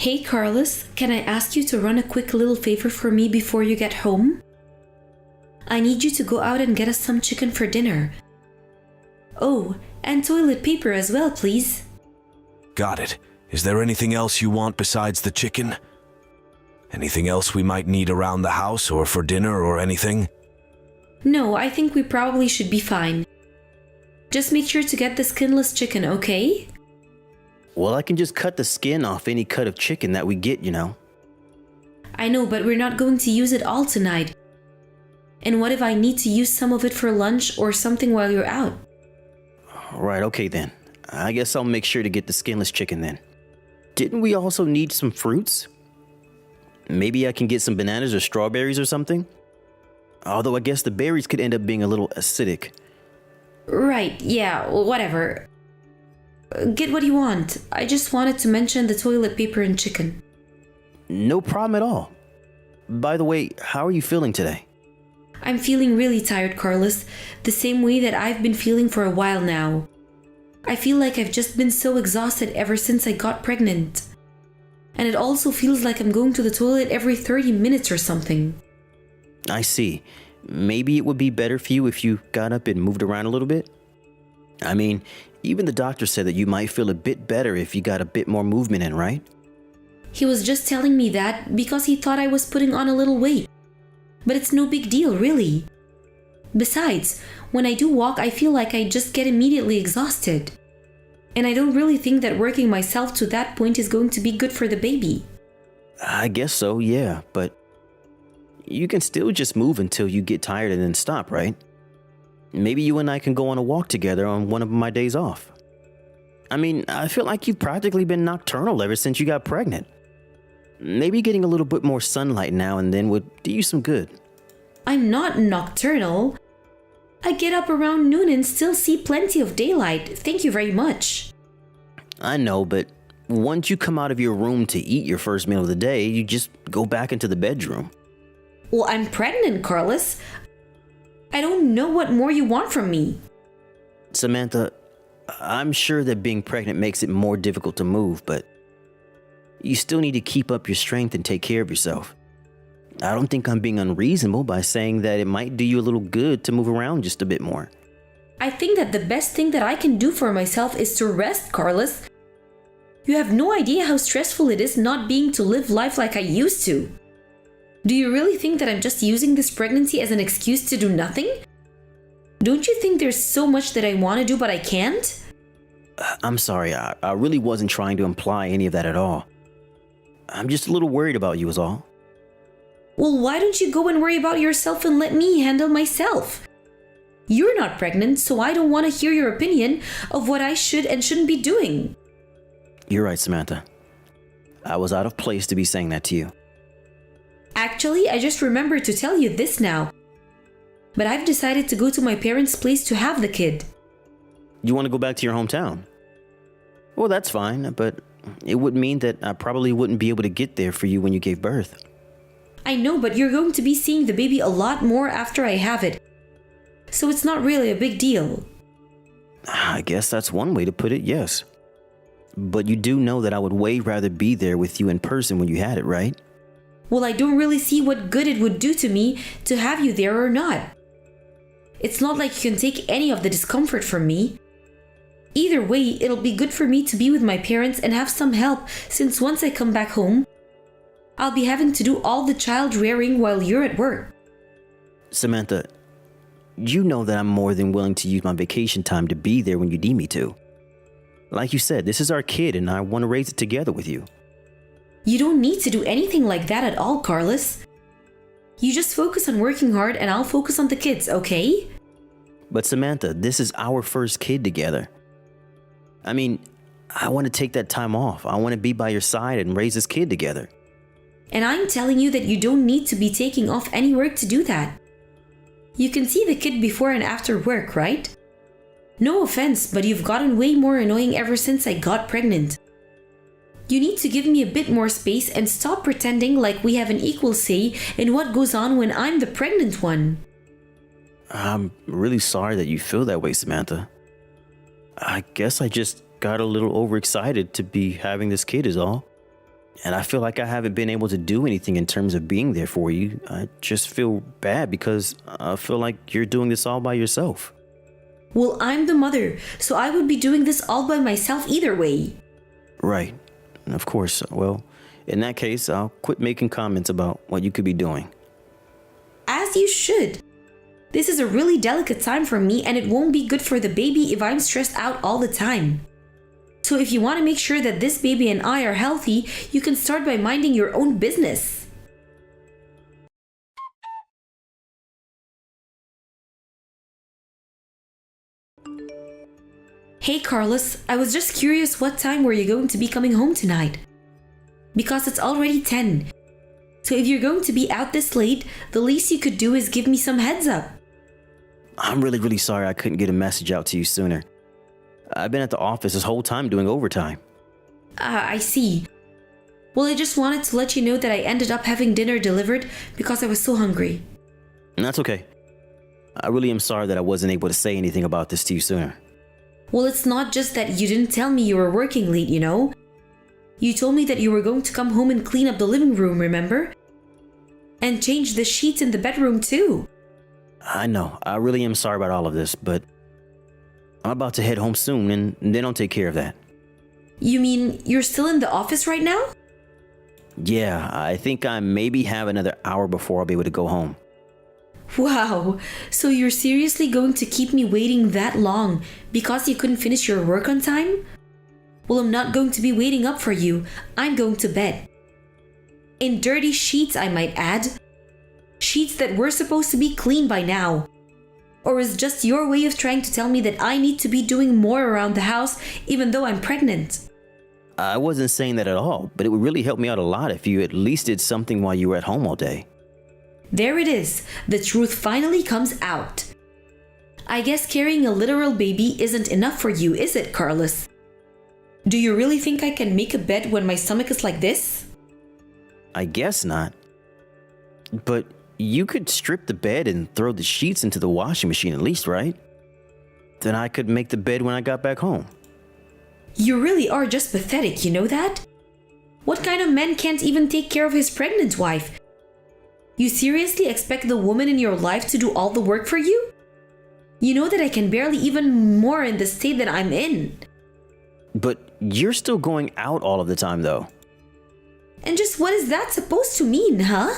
Hey Carlos, can I ask you to run a quick little favor for me before you get home? I need you to go out and get us some chicken for dinner. Oh, and toilet paper as well, please. Got it. Is there anything else you want besides the chicken? Anything else we might need around the house or for dinner or anything? No, I think we probably should be fine. Just make sure to get the skinless chicken, okay? Well, I can just cut the skin off any cut of chicken that we get, you know. I know, but we're not going to use it all tonight. And what if I need to use some of it for lunch or something while you're out? Right, okay then. I guess I'll make sure to get the skinless chicken then. Didn't we also need some fruits? Maybe I can get some bananas or strawberries or something? Although I guess the berries could end up being a little acidic. Right, yeah, whatever. Get what you want. I just wanted to mention the toilet paper and chicken. No problem at all. By the way, how are you feeling today? I'm feeling really tired, Carlos, the same way that I've been feeling for a while now. I feel like I've just been so exhausted ever since I got pregnant. And it also feels like I'm going to the toilet every 30 minutes or something. I see. Maybe it would be better for you if you got up and moved around a little bit? I mean, even the doctor said that you might feel a bit better if you got a bit more movement in, right? He was just telling me that because he thought I was putting on a little weight. But it's no big deal, really. Besides, when I do walk, I feel like I just get immediately exhausted. And I don't really think that working myself to that point is going to be good for the baby. I guess so, yeah, but you can still just move until you get tired and then stop, right? Maybe you and I can go on a walk together on one of my days off. I mean, I feel like you've practically been nocturnal ever since you got pregnant. Maybe getting a little bit more sunlight now and then would do you some good. I'm not nocturnal. I get up around noon and still see plenty of daylight. Thank you very much. I know, but once you come out of your room to eat your first meal of the day, you just go back into the bedroom. Well, I'm pregnant, Carlos. I don't know what more you want from me. Samantha, I'm sure that being pregnant makes it more difficult to move, but you still need to keep up your strength and take care of yourself. I don't think I'm being unreasonable by saying that it might do you a little good to move around just a bit more. I think that the best thing that I can do for myself is to rest, Carlos. You have no idea how stressful it is not being to live life like I used to. Do you really think that I'm just using this pregnancy as an excuse to do nothing? Don't you think there's so much that I want to do but I can't? I'm sorry, I really wasn't trying to imply any of that at all. I'm just a little worried about you is all. Well, why don't you go and worry about yourself and let me handle myself? You're not pregnant, so I don't want to hear your opinion of what I should and shouldn't be doing. You're right, Samantha. I was out of place to be saying that to you. Actually, I just remembered to tell you this now. But I've decided to go to my parents' place to have the kid. You want to go back to your hometown? Well, that's fine, but it would mean that I probably wouldn't be able to get there for you when you gave birth. I know, but you're going to be seeing the baby a lot more after I have it. So it's not really a big deal. I guess that's one way to put it, yes. But you do know that I would way rather be there with you in person when you had it, right? Well, I don't really see what good it would do to me to have you there or not. It's not like you can take any of the discomfort from me. Either way, it'll be good for me to be with my parents and have some help, since once I come back home, I'll be having to do all the child rearing while you're at work. Samantha, you know that I'm more than willing to use my vacation time to be there when you need me to. Like you said, this is our kid and I want to raise it together with you. You don't need to do anything like that at all, Carlos. You just focus on working hard and I'll focus on the kids, okay? But Samantha, this is our first kid together. I mean, I want to take that time off. I want to be by your side and raise this kid together. And I'm telling you that you don't need to be taking off any work to do that. You can see the kid before and after work, right? No offense, but you've gotten way more annoying ever since I got pregnant. You need to give me a bit more space and stop pretending like we have an equal say in what goes on when I'm the pregnant one. I'm really sorry that you feel that way, Samantha. I guess I just got a little overexcited to be having this kid is all. And I feel like I haven't been able to do anything in terms of being there for you. I just feel bad because I feel like you're doing this all by yourself. Well, I'm the mother, so I would be doing this all by myself either way. Right. Of course. Well, in that case, I'll quit making comments about what you could be doing. As you should. This is a really delicate time for me, and it won't be good for the baby if I'm stressed out all the time. So if you want to make sure that this baby and I are healthy, you can start by minding your own business. Hey Carlos, I was just curious, what time were you going to be coming home tonight? Because it's already 10. So if you're going to be out this late, the least you could do is give me some heads up. I'm really sorry I couldn't get a message out to you sooner. I've been at the office this whole time doing overtime. I see. Well, I just wanted to let you know that I ended up having dinner delivered because I was so hungry. And that's okay. I really am sorry that I wasn't able to say anything about this to you sooner. Well, it's not just that you didn't tell me you were working late, you know? You told me that you were going to come home and clean up the living room, remember? And change the sheets in the bedroom too. I know, I really am sorry about all of this, but I'm about to head home soon and then I'll take care of that. You mean you're still in the office right now? Yeah, I think I maybe have another hour before I'll be able to go home. Wow, so you're seriously going to keep me waiting that long because you couldn't finish your work on time? Well, I'm not going to be waiting up for you. I'm going to bed. In dirty sheets, I might add. Sheets that were supposed to be clean by now. Or is just your way of trying to tell me that I need to be doing more around the house even though I'm pregnant? I wasn't saying that at all, but it would really help me out a lot if you at least did something while you were at home all day. There it is. The truth finally comes out. I guess carrying a literal baby isn't enough for you, is it, Carlos? Do you really think I can make a bed when my stomach is like this? I guess not. But you could strip the bed and throw the sheets into the washing machine at least, right? Then I could make the bed when I got back home. You really are just pathetic, you know that? What kind of man can't even take care of his pregnant wife? You seriously expect the woman in your life to do all the work for you? You know that I can barely even more in the state that I'm in. But you're still going out all of the time, though. And just what is that supposed to mean, huh?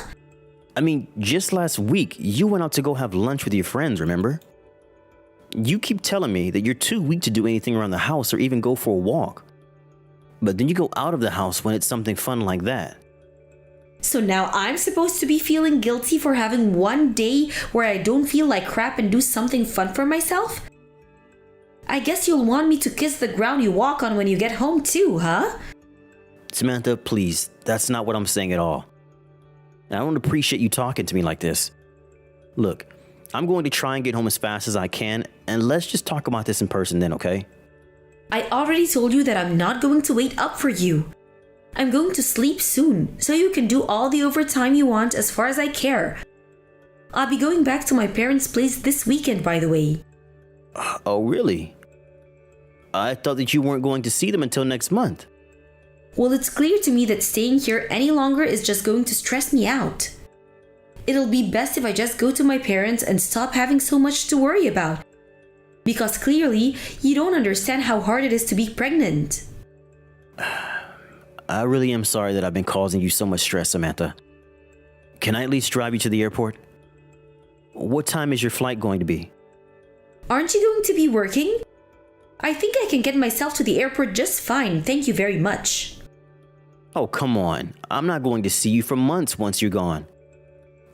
I mean, just last week, you went out to go have lunch with your friends, remember? You keep telling me that you're too weak to do anything around the house or even go for a walk. But then you go out of the house when it's something fun like that. So now I'm supposed to be feeling guilty for having one day where I don't feel like crap and do something fun for myself? I guess you'll want me to kiss the ground you walk on when you get home too, huh? Samantha, please, that's not what I'm saying at all. I don't appreciate you talking to me like this. Look, I'm going to try and get home as fast as I can, and let's just talk about this in person then, okay? I already told you that I'm not going to wait up for you. I'm going to sleep soon, so you can do all the overtime you want as far as I care. I'll be going back to my parents' place this weekend, by the way. Oh, really? I thought that you weren't going to see them until next month. Well, it's clear to me that staying here any longer is just going to stress me out. It'll be best if I just go to my parents and stop having so much to worry about. Because clearly, you don't understand how hard it is to be pregnant. I really am sorry that I've been causing you so much stress, Samantha. Can I at least drive you to the airport? What time is your flight going to be? Aren't you going to be working? I think I can get myself to the airport just fine, thank you very much. Oh, come on. I'm not going to see you for months once you're gone.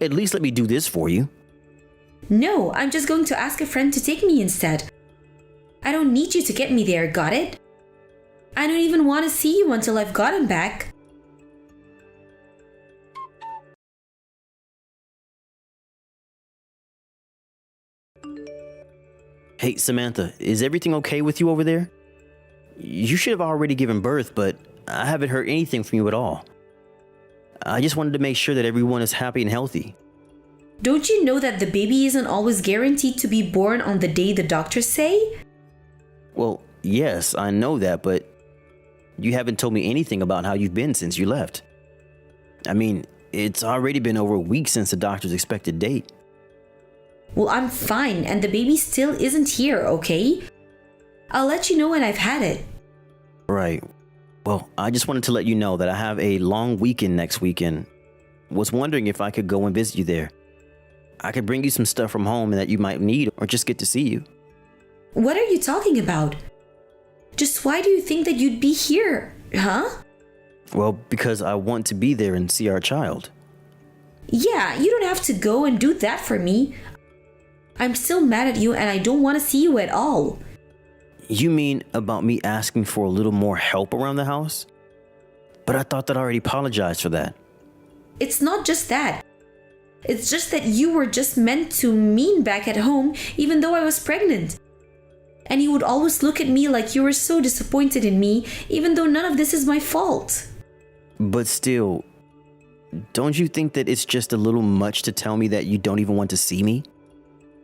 At least let me do this for you. No, I'm just going to ask a friend to take me instead. I don't need you to get me there, got it? I don't even want to see you until I've gotten back. Hey, Samantha, is everything okay with you over there? You should have already given birth, but I haven't heard anything from you at all. I just wanted to make sure that everyone is happy and healthy. Don't you know that the baby isn't always guaranteed to be born on the day the doctors say? Well, yes, I know that, but you haven't told me anything about how you've been since you left. I mean, it's already been over a week since the doctor's expected date. Well, I'm fine, and the baby still isn't here, okay? I'll let you know when I've had it. Right. Well, I just wanted to let you know that I have a long weekend next weekend. Was wondering if I could go and visit you there. I could bring you some stuff from home that you might need, or just get to see you. What are you talking about? Just why do you think that you'd be here, huh? Well, because I want to be there and see our child. Yeah, you don't have to go and do that for me. I'm still mad at you and I don't want to see you at all. You mean about me asking for a little more help around the house? But I thought that I already apologized for that. It's not just that. It's just that you were just meant to mean back at home even though I was pregnant. And you would always look at me like you were so disappointed in me even though none of this is my fault. But still, don't you think that it's just a little much to tell me that you don't even want to see me?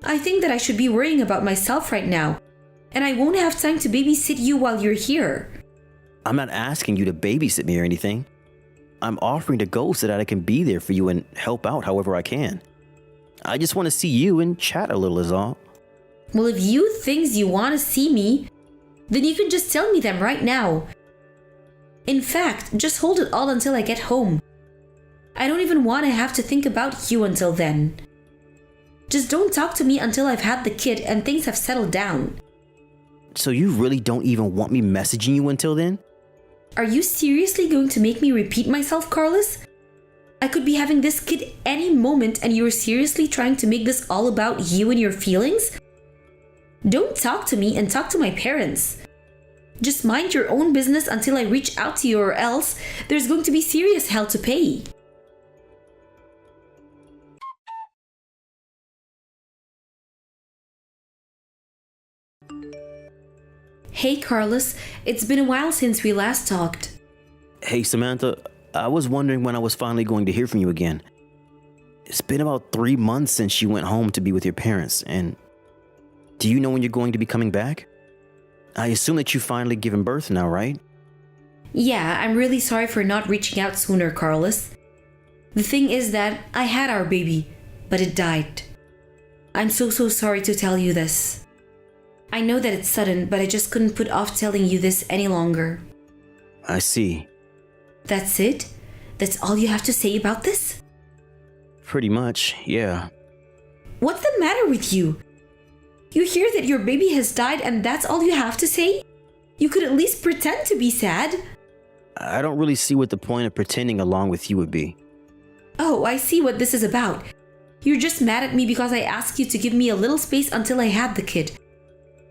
I think that I should be worrying about myself right now. And I won't have time to babysit you while you're here. I'm not asking you to babysit me or anything. I'm offering to go so that I can be there for you and help out however I can. I just want to see you and chat a little is all. Well, if you think you want to see me, then you can just tell me them right now. In fact, just hold it all until I get home. I don't even want to have to think about you until then. Just don't talk to me until I've had the kid and things have settled down. So you really don't even want me messaging you until then? Are you seriously going to make me repeat myself, Carlos? I could be having this kid any moment and you're seriously trying to make this all about you and your feelings? Don't talk to me and talk to my parents. Just mind your own business until I reach out to you, or else there's going to be serious hell to pay. Hey Carlos, it's been a while since we last talked. Hey Samantha, I was wondering when I was finally going to hear from you again. It's been about 3 months since you went home to be with your parents, and do you know when you're going to be coming back? I assume that you've finally given birth now, right? Yeah, I'm really sorry for not reaching out sooner, Carlos. The thing is that I had our baby, but it died. I'm so sorry to tell you this. I know that it's sudden, but I just couldn't put off telling you this any longer. I see. That's it? That's all you have to say about this? Pretty much, yeah. What's the matter with you? You hear that your baby has died and that's all you have to say? You could at least pretend to be sad. I don't really see what the point of pretending along with you would be. Oh, I see what this is about. You're just mad at me because I asked you to give me a little space until I had the kid.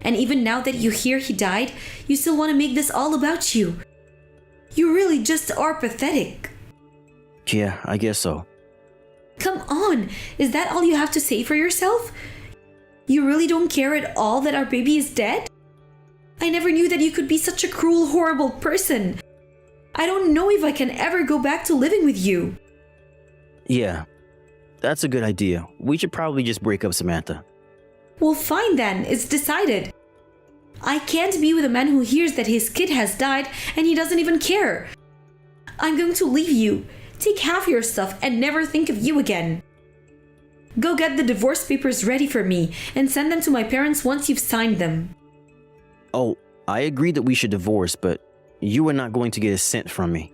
And even now that you hear he died, you still want to make this all about you. You really just are pathetic. Yeah, I guess so. Come on, is that all you have to say for yourself? You really don't care at all that our baby is dead? I never knew that you could be such a cruel, horrible person. I don't know if I can ever go back to living with you. Yeah, that's a good idea. We should probably just break up, Samantha. Well, fine then, it's decided. I can't be with a man who hears that his kid has died and he doesn't even care. I'm going to leave you, take half your stuff, and never think of you again. Go get the divorce papers ready for me and send them to my parents once you've signed them. Oh, I agree that we should divorce, but you are not going to get a cent from me.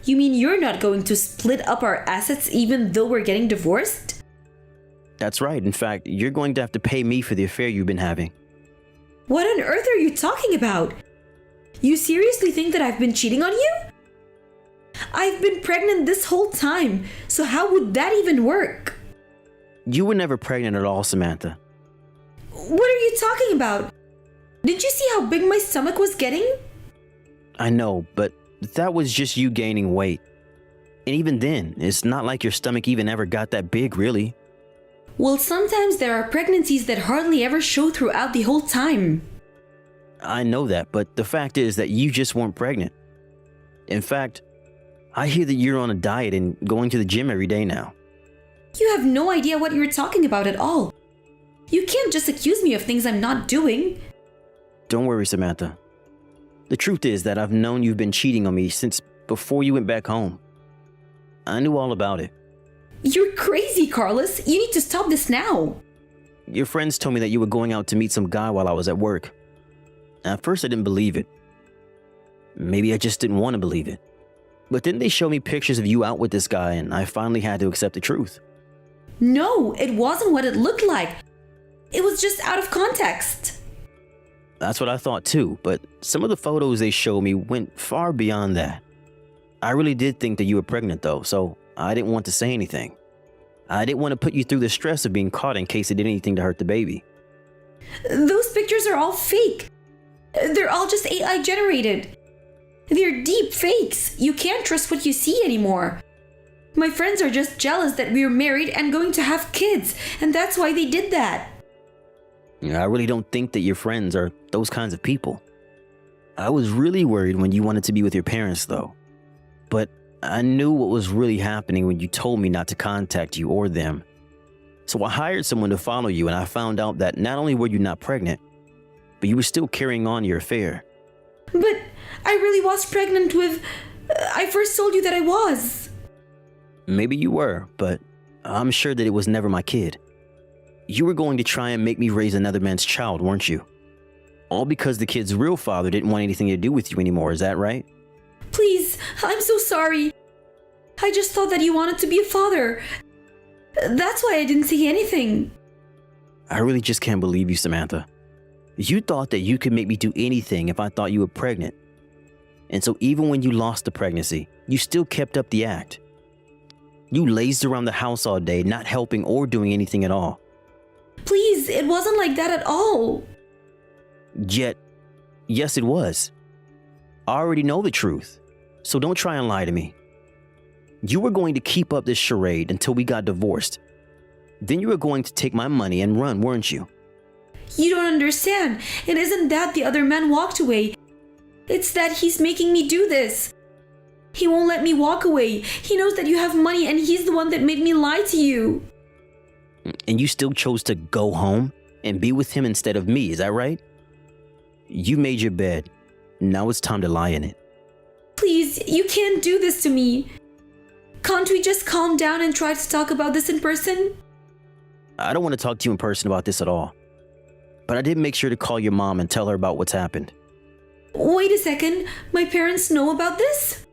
You mean you're not going to split up our assets even though we're getting divorced? That's right. In fact, you're going to have to pay me for the affair you've been having. What on earth are you talking about? You seriously think that I've been cheating on you? I've been pregnant this whole time, so how would that even work? You were never pregnant at all, Samantha. What are you talking about? Did you see how big my stomach was getting? I know, but that was just you gaining weight. And even then, it's not like your stomach even ever got that big, really. Well, sometimes there are pregnancies that hardly ever show throughout the whole time. I know that, but the fact is that you just weren't pregnant. In fact, I hear that you're on a diet and going to the gym every day now. You have no idea what you're talking about at all. You can't just accuse me of things I'm not doing. Don't worry, Samantha. The truth is that I've known you've been cheating on me since before you went back home. I knew all about it. You're crazy, Carlos. You need to stop this now. Your friends told me that you were going out to meet some guy while I was at work. At first, I didn't believe it. Maybe I just didn't want to believe it. But then they showed me pictures of you out with this guy, and I finally had to accept the truth. No, it wasn't what it looked like. It was just out of context. That's what I thought too, but some of the photos they showed me went far beyond that. I really did think that you were pregnant though, so I didn't want to say anything. I didn't want to put you through the stress of being caught in case it did anything to hurt the baby. Those pictures are all fake. They're all just AI generated. They're deep fakes. You can't trust what you see anymore. My friends are just jealous that we're married and going to have kids, and that's why they did that. I really don't think that your friends are those kinds of people. I was really worried when you wanted to be with your parents though. But I knew what was really happening when you told me not to contact you or them. So I hired someone to follow you, and I found out that not only were you not pregnant, but you were still carrying on your affair. But I really was pregnant with... I first told you that I was. Maybe you were, but I'm sure that it was never my kid. You were going to try and make me raise another man's child, weren't you? All because the kid's real father didn't want anything to do with you anymore, is that right? Please, I'm so sorry. I just thought that you wanted to be a father. That's why I didn't say anything. I really just can't believe you, Samantha. You thought that you could make me do anything if I thought you were pregnant. And so even when you lost the pregnancy, you still kept up the act. You lazed around the house all day, not helping or doing anything at all. Please, it wasn't like that at all. Yet, yes it was. I already know the truth, so don't try and lie to me. You were going to keep up this charade until we got divorced. Then you were going to take my money and run, weren't you? You don't understand. It isn't that the other man walked away. It's that he's making me do this. He won't let me walk away. He knows that you have money and he's the one that made me lie to you. And you still chose to go home and be with him instead of me, is that right? You made your bed. Now it's time to lie in it. Please, you can't do this to me. Can't we just calm down and try to talk about this in person? I don't want to talk to you in person about this at all. But I did make sure to call your mom and tell her about what's happened. Wait a second. My parents know about this?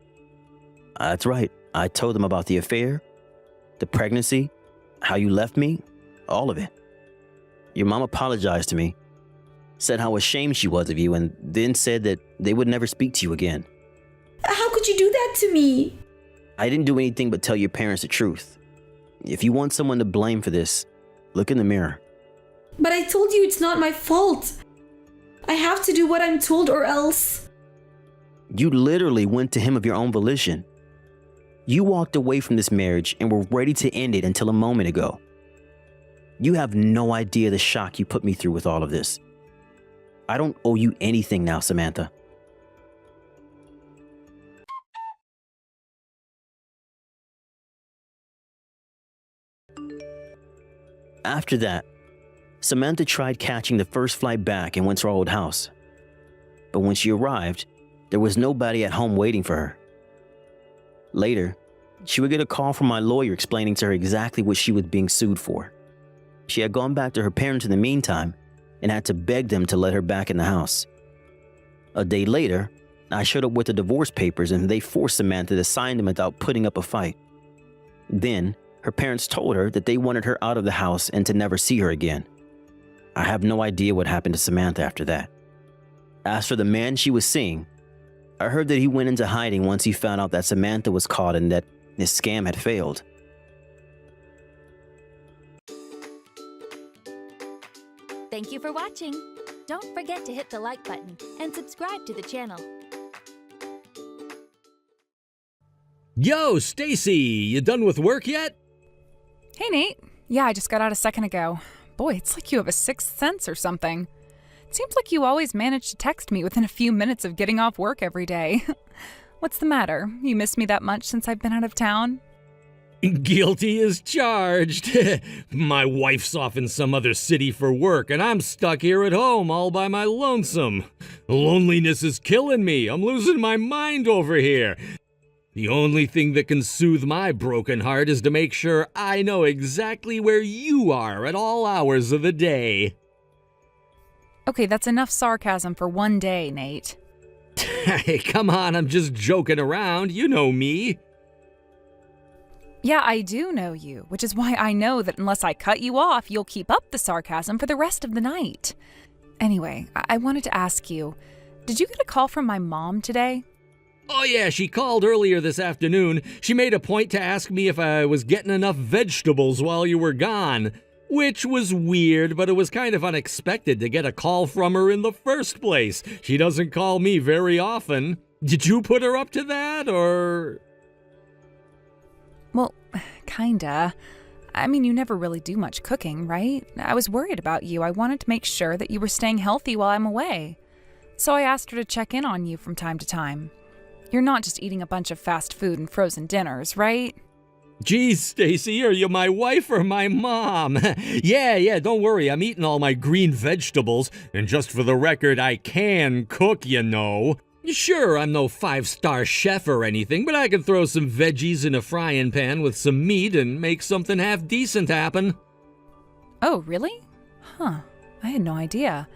That's right. I told them about the affair, the pregnancy, how you left me, all of it. Your mom apologized to me, said how ashamed she was of you, and then said that they would never speak to you again. How could you do that to me? I didn't do anything but tell your parents the truth. If you want someone to blame for this, look in the mirror. But I told you it's not my fault. I have to do what I'm told or else. You literally went to him of your own volition. You walked away from this marriage and were ready to end it until a moment ago. You have no idea the shock you put me through with all of this. I don't owe you anything now, Samantha. After that, Samantha tried catching the first flight back and went to our old house. But when she arrived, there was nobody at home waiting for her. Later, she would get a call from my lawyer explaining to her exactly what she was being sued for. She had gone back to her parents in the meantime and had to beg them to let her back in the house. A day later, I showed up with the divorce papers and they forced Samantha to sign them without putting up a fight. Then, her parents told her that they wanted her out of the house and to never see her again. I have no idea what happened to Samantha after that. As for the man she was seeing, I heard that he went into hiding once he found out that Samantha was caught and that his scam had failed. Thank you for watching. Don't forget to hit the like button and subscribe to the channel. Yo, Stacy, you done with work yet? Hey, Nate. Yeah, I just got out a second ago. Boy, it's like you have a sixth sense or something. It seems like you always manage to text me within a few minutes of getting off work every day. What's the matter? You missed me that much since I've been out of town? Guilty as charged. My wife's off in some other city for work, and I'm stuck here at home all by my lonesome. Loneliness is killing me. I'm losing my mind over here. The only thing that can soothe my broken heart is to make sure I know exactly where you are at all hours of the day. Okay, that's enough sarcasm for one day, Nate. Hey, come on, I'm just joking around. You know me. Yeah, I do know you, which is why I know that unless I cut you off, you'll keep up the sarcasm for the rest of the night. Anyway, I wanted to ask you, did you get a call from my mom today? Oh yeah, she called earlier this afternoon. She made a point to ask me if I was getting enough vegetables while you were gone. Which was weird, but it was kind of unexpected to get a call from her in the first place. She doesn't call me very often. Did you put her up to that, or...? Well, kinda. I mean, you never really do much cooking, right? I was worried about you. I wanted to make sure that you were staying healthy while I'm away. So I asked her to check in on you from time to time. You're not just eating a bunch of fast food and frozen dinners, right? Geez, Stacy, are you my wife or my mom? Yeah, don't worry, I'm eating all my green vegetables, and just for the record, I can cook, you know. Sure, I'm no 5-star chef or anything, but I can throw some veggies in a frying pan with some meat and make something half decent happen. Oh, really? Huh, I had no idea.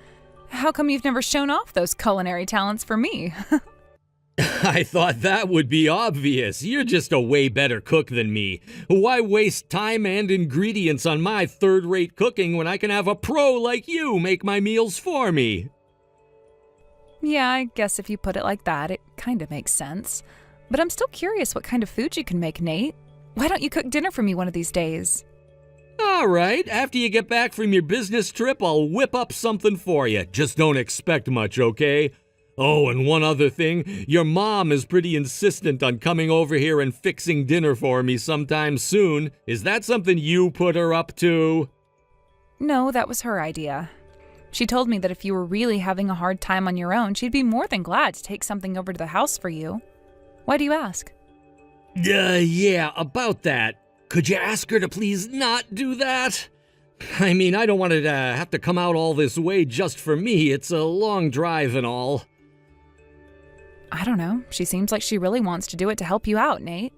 How come you've never shown off those culinary talents for me? I thought that would be obvious. You're just a way better cook than me. Why waste time and ingredients on my third-rate cooking when I can have a pro like you make my meals for me? Yeah, I guess if you put it like that, it kind of makes sense. But I'm still curious what kind of food you can make, Nate. Why don't you cook dinner for me one of these days? All right, after you get back from your business trip, I'll whip up something for you. Just don't expect much, okay? Oh, and one other thing, your mom is pretty insistent on coming over here and fixing dinner for me sometime soon. Is that something you put her up to? No, that was her idea. She told me that if you were really having a hard time on your own, she'd be more than glad to take something over to the house for you. Why do you ask? Yeah, about that. Could you ask her to please not do that? I mean, I don't want her to have to come out all this way just for me. It's a long drive and all. I don't know. She seems like she really wants to do it to help you out, Nate.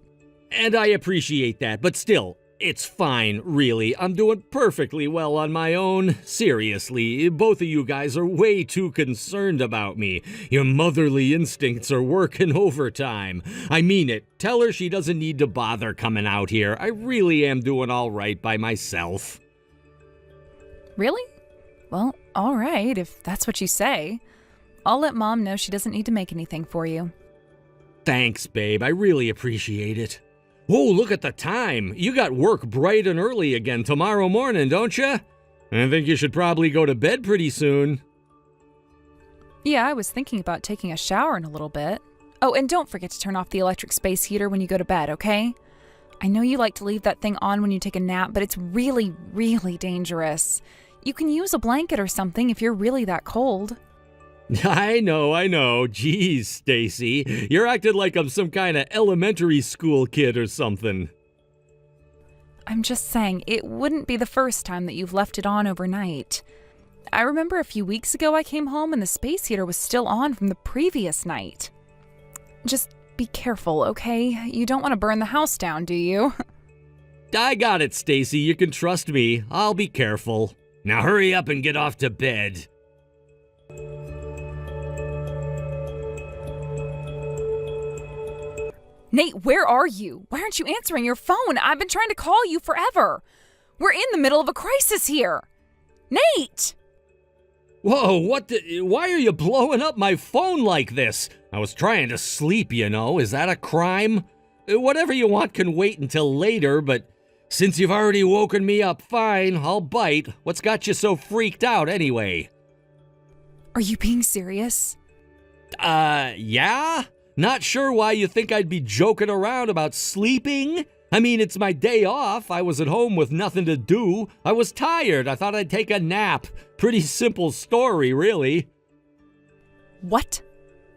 And I appreciate that, but still, it's fine, really. I'm doing perfectly well on my own. Seriously, both of you guys are way too concerned about me. Your motherly instincts are working overtime. I mean it. Tell her she doesn't need to bother coming out here. I really am doing all right by myself. Really? Well, all right, if that's what you say. I'll let Mom know she doesn't need to make anything for you. Thanks, babe. I really appreciate it. Oh, look at the time. You got work bright and early again tomorrow morning, don't you? I think you should probably go to bed pretty soon. Yeah, I was thinking about taking a shower in a little bit. Oh, and don't forget to turn off the electric space heater when you go to bed, okay? I know you like to leave that thing on when you take a nap, but it's really, really dangerous. You can use a blanket or something if you're really that cold. I know. Jeez, Stacy. You're acting like I'm some kind of elementary school kid or something. I'm just saying, it wouldn't be the first time that you've left it on overnight. I remember a few weeks ago I came home and the space heater was still on from the previous night. Just be careful, okay? You don't want to burn the house down, do you? I got it, Stacy. You can trust me. I'll be careful. Now hurry up and get off to bed. Nate, where are you? Why aren't you answering your phone? I've been trying to call you forever. We're in the middle of a crisis here. Nate! Whoa, why are you blowing up my phone like this? I was trying to sleep, you know. Is that a crime? Whatever you want can wait until later, but since you've already woken me up, fine, I'll bite. What's got you so freaked out anyway? Are you being serious? Yeah? Not sure why you think I'd be joking around about sleeping. I mean, it's my day off. I was at home with nothing to do. I was tired. I thought I'd take a nap. Pretty simple story, really. What?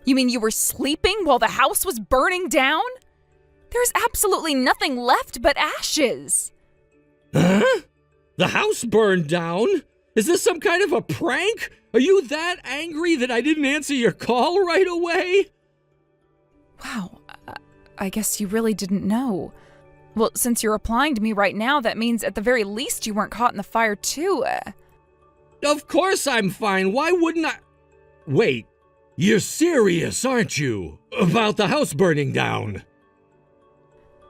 You mean you were sleeping while the house was burning down? There's absolutely nothing left but ashes. Huh? The house burned down? Is this some kind of a prank? Are you that angry that I didn't answer your call right away? Wow, I guess you really didn't know. Well, since you're replying to me right now, that means at the very least you weren't caught in the fire too. Of course I'm fine. Why wouldn't I? Wait, you're serious, aren't you? About the house burning down?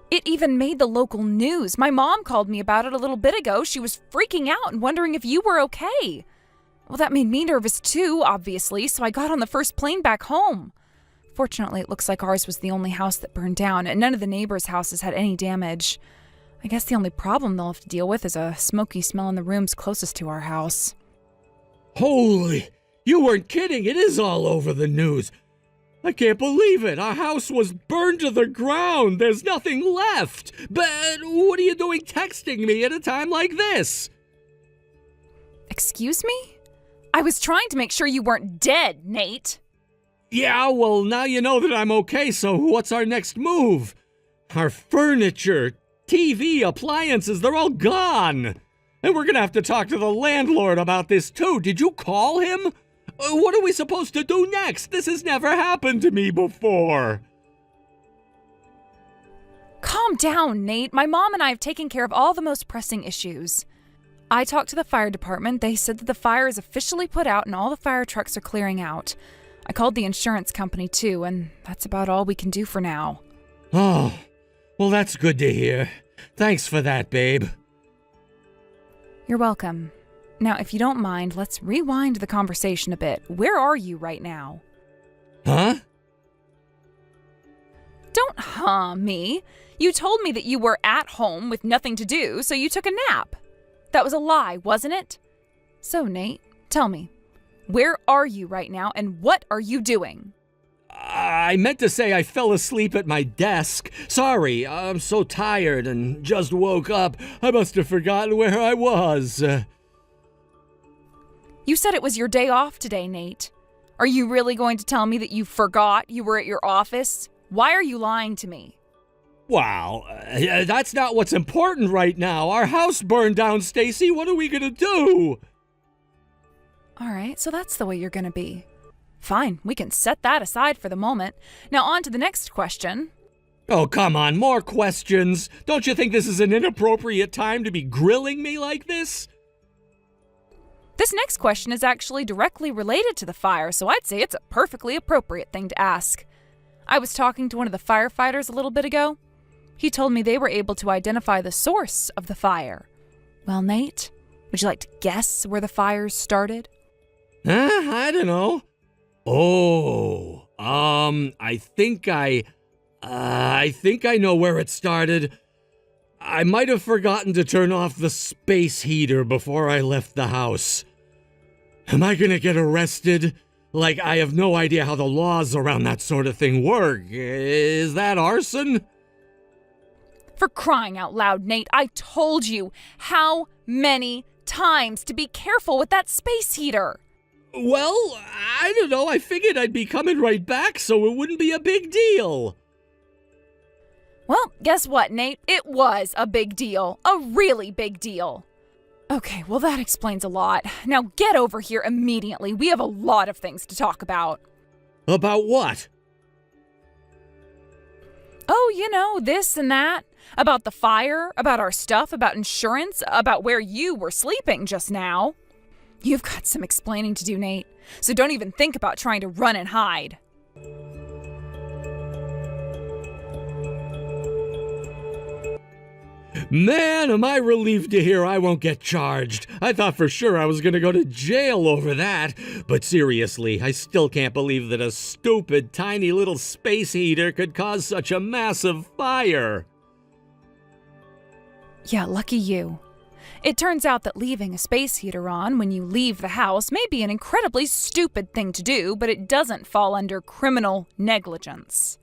It even made the local news. My mom called me about it a little bit ago. She was freaking out and wondering if you were okay. Well, that made me nervous too, obviously, so I got on the first plane back home. Fortunately, it looks like ours was the only house that burned down, and none of the neighbors' houses had any damage. I guess the only problem they'll have to deal with is a smoky smell in the rooms closest to our house. Holy, you weren't kidding. It is all over the news. I can't believe it. Our house was burned to the ground. There's nothing left. But what are you doing texting me at a time like this? Excuse me? I was trying to make sure you weren't dead, Nate. Yeah, well, now you know that I'm okay, so what's our next move? Our furniture, TV, appliances, they're all gone. And we're gonna have to talk to the landlord about this too. Did you call him? What are we supposed to do next? This has never happened to me before. Calm down, Nate. My mom and I have taken care of all the most pressing issues. I talked to the fire department. They said that the fire is officially put out and all the fire trucks are clearing out. I called the insurance company too, and that's about all we can do for now. Oh, well, that's good to hear. Thanks for that, babe. You're welcome. Now, if you don't mind, let's rewind the conversation a bit. Where are you right now? Huh? Don't me. You told me that you were at home with nothing to do, so you took a nap. That was a lie, wasn't it? So, Nate, tell me, where are you right now and what are you doing? I meant to say I fell asleep at my desk. Sorry, I'm so tired and just woke up. I must have forgotten where I was. You said it was your day off today, Nate. Are you really going to tell me that you forgot you were at your office? Why are you lying to me? Wow, that's not what's important right now. Our house burned down, Stacy. What are we gonna do? All right, so that's the way you're gonna be. Fine, we can set that aside for the moment. Now on to the next question. Oh, come on, more questions. Don't you think this is an inappropriate time to be grilling me like this? This next question is actually directly related to the fire, so I'd say it's a perfectly appropriate thing to ask. I was talking to one of the firefighters a little bit ago. He told me they were able to identify the source of the fire. Well, Nate, would you like to guess where the fires started? I don't know. Oh, I think I know where it started. I might have forgotten to turn off the space heater before I left the house. Am I gonna get arrested? Like, I have no idea how the laws around that sort of thing work. Is that arson? For crying out loud, Nate, I told you how many times to be careful with that space heater. Well, I don't know. I figured I'd be coming right back so it wouldn't be a big deal. Well, guess what, Nate? It was a big deal. A really big deal. Okay, well, that explains a lot. Now get over here immediately. We have a lot of things to talk about. About what? Oh, you know, this and that. About the fire, about our stuff, about insurance, about where you were sleeping just now. You've got some explaining to do, Nate. So don't even think about trying to run and hide. Man, am I relieved to hear I won't get charged. I thought for sure I was gonna go to jail over that. But seriously, I still can't believe that a stupid, tiny little space heater could cause such a massive fire. Yeah, lucky you. It turns out that leaving a space heater on when you leave the house may be an incredibly stupid thing to do, but it doesn't fall under criminal negligence.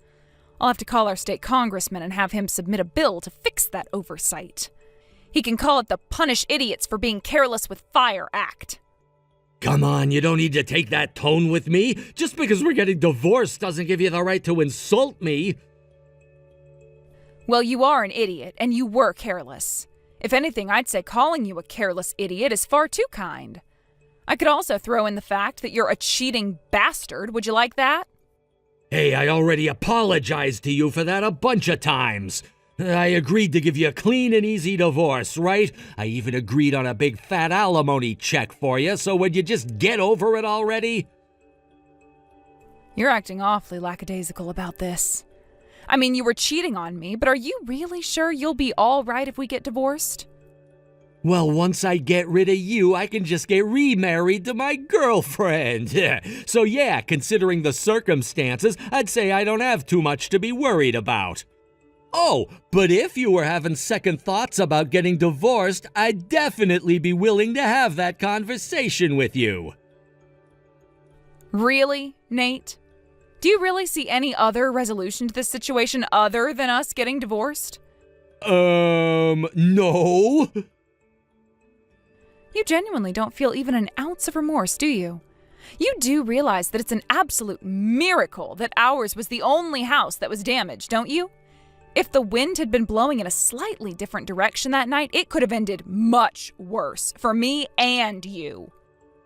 I'll have to call our state congressman and have him submit a bill to fix that oversight. He can call it the Punish Idiots for Being Careless with Fire Act. Come on, you don't need to take that tone with me. Just because we're getting divorced doesn't give you the right to insult me. Well, you are an idiot, and you were careless. If anything, I'd say calling you a careless idiot is far too kind. I could also throw in the fact that you're a cheating bastard. Would you like that? Hey, I already apologized to you for that a bunch of times. I agreed to give you a clean and easy divorce, right? I even agreed on a big fat alimony check for you, so would you just get over it already? You're acting awfully lackadaisical about this. I mean, you were cheating on me, but are you really sure you'll be all right if we get divorced? Well, once I get rid of you, I can just get remarried to my girlfriend. So yeah, considering the circumstances, I'd say I don't have too much to be worried about. Oh, but if you were having second thoughts about getting divorced, I'd definitely be willing to have that conversation with you. Really, Nate? Do you really see any other resolution to this situation other than us getting divorced? No. You genuinely don't feel even an ounce of remorse, do you? You do realize that it's an absolute miracle that ours was the only house that was damaged, don't you? If the wind had been blowing in a slightly different direction that night, it could have ended much worse for me and you.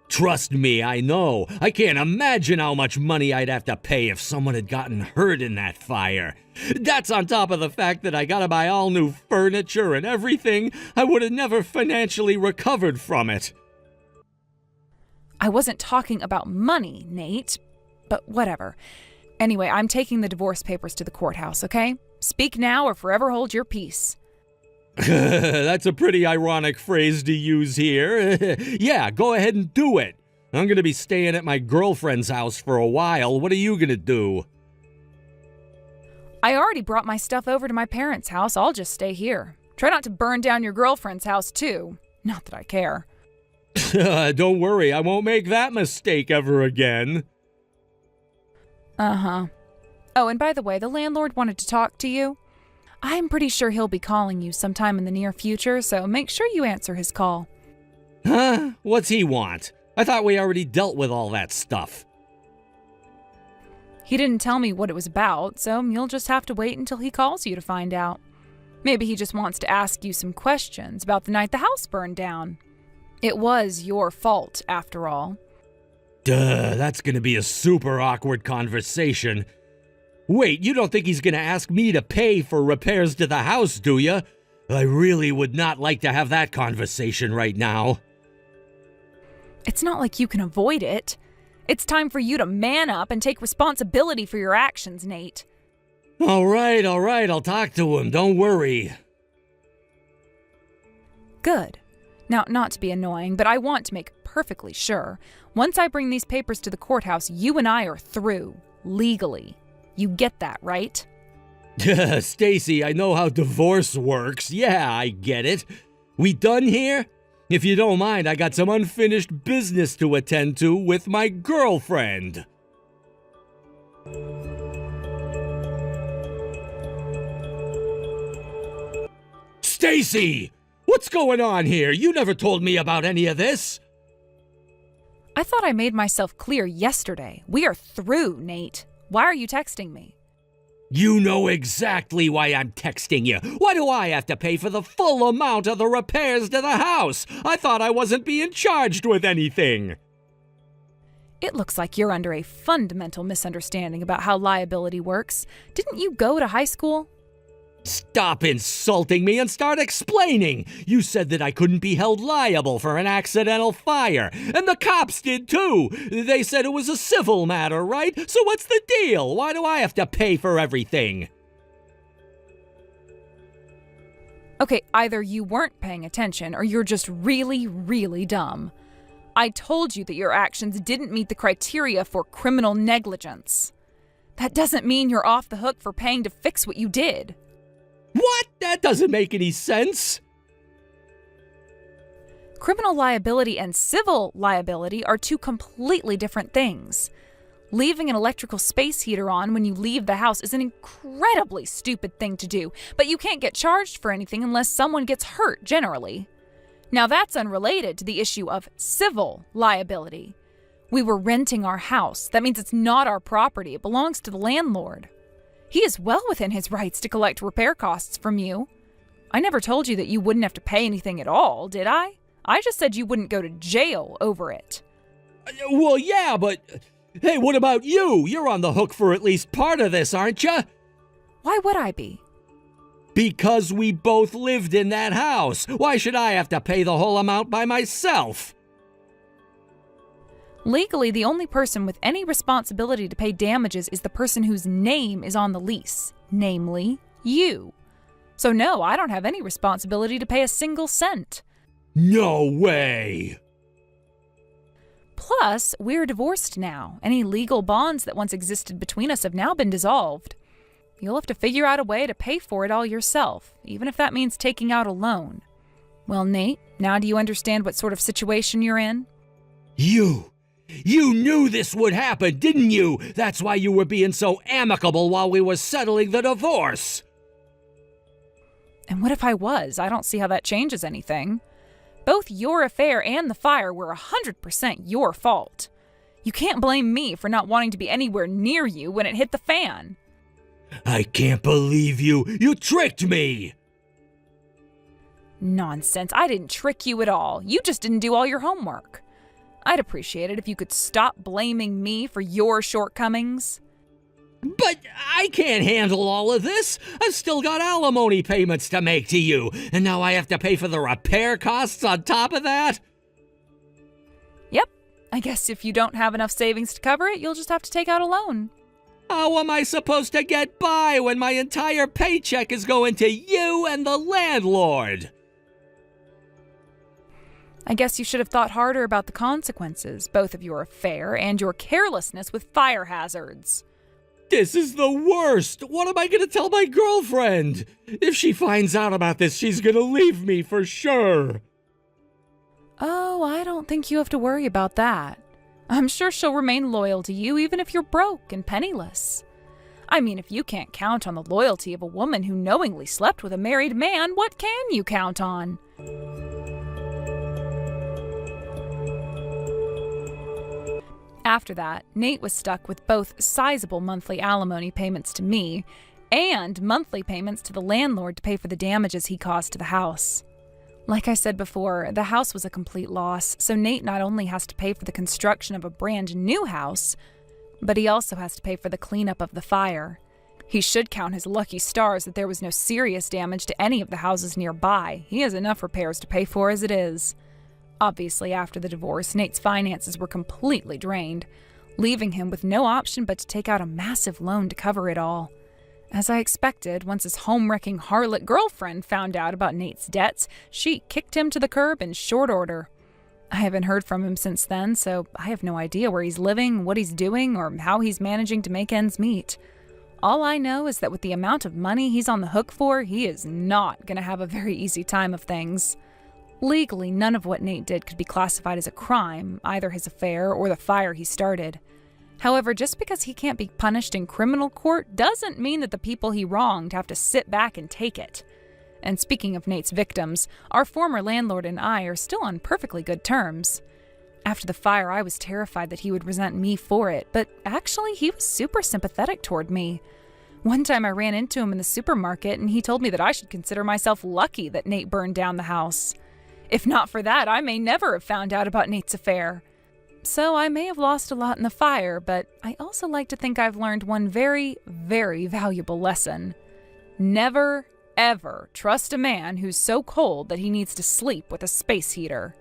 Trust me, I know. I can't imagine how much money I'd have to pay if someone had gotten hurt in that fire. That's on top of the fact that I gotta buy all new furniture and everything. I would have never financially recovered from it. I wasn't talking about money, Nate, but whatever. Anyway, I'm taking the divorce papers to the courthouse, okay? Speak now or forever hold your peace. That's a pretty ironic phrase to use here. Yeah, go ahead and do it. I'm gonna be staying at my girlfriend's house for a while. What are you gonna do? I already brought my stuff over to my parents' house. I'll just stay here. Try not to burn down your girlfriend's house, too. Not that I care. Don't worry, I won't make that mistake ever again. Uh-huh. Oh, and by the way, the landlord wanted to talk to you. I'm pretty sure he'll be calling you sometime in the near future, so make sure you answer his call. Huh? What's he want? I thought we already dealt with all that stuff. He didn't tell me what it was about, so you'll just have to wait until he calls you to find out. Maybe he just wants to ask you some questions about the night the house burned down. It was your fault, after all. Duh, that's gonna be a super awkward conversation. Wait, you don't think he's gonna ask me to pay for repairs to the house, do you? I really would not like to have that conversation right now. It's not like you can avoid it. It's time for you to man up and take responsibility for your actions, Nate. All right, I'll talk to him, don't worry. Good. Now, not to be annoying, but I want to make perfectly sure. Once I bring these papers to the courthouse, you and I are through, legally. You get that, right? Stacy, I know how divorce works. Yeah, I get it. We done here? If you don't mind, I got some unfinished business to attend to with my girlfriend. Stacy! What's going on here? You never told me about any of this. I thought I made myself clear yesterday. We are through, Nate. Why are you texting me? You know exactly why I'm texting you. Why do I have to pay for the full amount of the repairs to the house? I thought I wasn't being charged with anything. It looks like you're under a fundamental misunderstanding about how liability works. Didn't you go to high school? Stop insulting me and start explaining. You said that I couldn't be held liable for an accidental fire, and the cops did too. They said it was a civil matter, right? So what's the deal? Why do I have to pay for everything? Okay, either you weren't paying attention or you're just really, really dumb. I told you that your actions didn't meet the criteria for criminal negligence. That doesn't mean you're off the hook for paying to fix what you did. What? That doesn't make any sense. Criminal liability and civil liability are two completely different things. Leaving an electrical space heater on when you leave the house is an incredibly stupid thing to do, but you can't get charged for anything unless someone gets hurt, generally. Now that's unrelated to the issue of civil liability. We were renting our house. That means it's not our property. It belongs to the landlord. He is well within his rights to collect repair costs from you. I never told you that you wouldn't have to pay anything at all, did I? I just said you wouldn't go to jail over it. Well, yeah, but hey, what about you? You're on the hook for at least part of this, aren't you? Why would I be? Because we both lived in that house. Why should I have to pay the whole amount by myself? Legally, the only person with any responsibility to pay damages is the person whose name is on the lease, namely you. So no, I don't have any responsibility to pay a single cent. No way! Plus, we're divorced now. Any legal bonds that once existed between us have now been dissolved. You'll have to figure out a way to pay for it all yourself, even if that means taking out a loan. Well, Nate, now do you understand what sort of situation you're in? You knew this would happen, didn't you? That's why you were being so amicable while we were settling the divorce. And what if I was? I don't see how that changes anything. Both your affair and the fire were 100% your fault. You can't blame me for not wanting to be anywhere near you when it hit the fan. I can't believe you. You tricked me. Nonsense. I didn't trick you at all. You just didn't do all your homework. I'd appreciate it if you could stop blaming me for your shortcomings. But I can't handle all of this. I've still got alimony payments to make to you, and now I have to pay for the repair costs on top of that? Yep. I guess if you don't have enough savings to cover it, you'll just have to take out a loan. How am I supposed to get by when my entire paycheck is going to you and the landlord? I guess you should have thought harder about the consequences, both of your affair and your carelessness with fire hazards. This is the worst. What am I going to tell my girlfriend? If she finds out about this, she's going to leave me for sure. Oh, I don't think you have to worry about that. I'm sure she'll remain loyal to you even if you're broke and penniless. I mean, if you can't count on the loyalty of a woman who knowingly slept with a married man, what can you count on? After that, Nate was stuck with both sizable monthly alimony payments to me and monthly payments to the landlord to pay for the damages he caused to the house. Like I said before, the house was a complete loss, so Nate not only has to pay for the construction of a brand new house, but he also has to pay for the cleanup of the fire. He should count his lucky stars that there was no serious damage to any of the houses nearby. He has enough repairs to pay for as it is. Obviously, after the divorce, Nate's finances were completely drained, leaving him with no option but to take out a massive loan to cover it all. As I expected, once his home-wrecking harlot girlfriend found out about Nate's debts, she kicked him to the curb in short order. I haven't heard from him since then, so I have no idea where he's living, what he's doing, or how he's managing to make ends meet. All I know is that with the amount of money he's on the hook for, he is not going to have a very easy time of things. Legally, none of what Nate did could be classified as a crime, either his affair or the fire he started. However, just because he can't be punished in criminal court doesn't mean that the people he wronged have to sit back and take it. And speaking of Nate's victims, our former landlord and I are still on perfectly good terms. After the fire, I was terrified that he would resent me for it, but actually he was super sympathetic toward me. One time I ran into him in the supermarket and he told me that I should consider myself lucky that Nate burned down the house. If not for that, I may never have found out about Nate's affair. So I may have lost a lot in the fire, but I also like to think I've learned one very, very valuable lesson. Never, ever trust a man who's so cold that he needs to sleep with a space heater.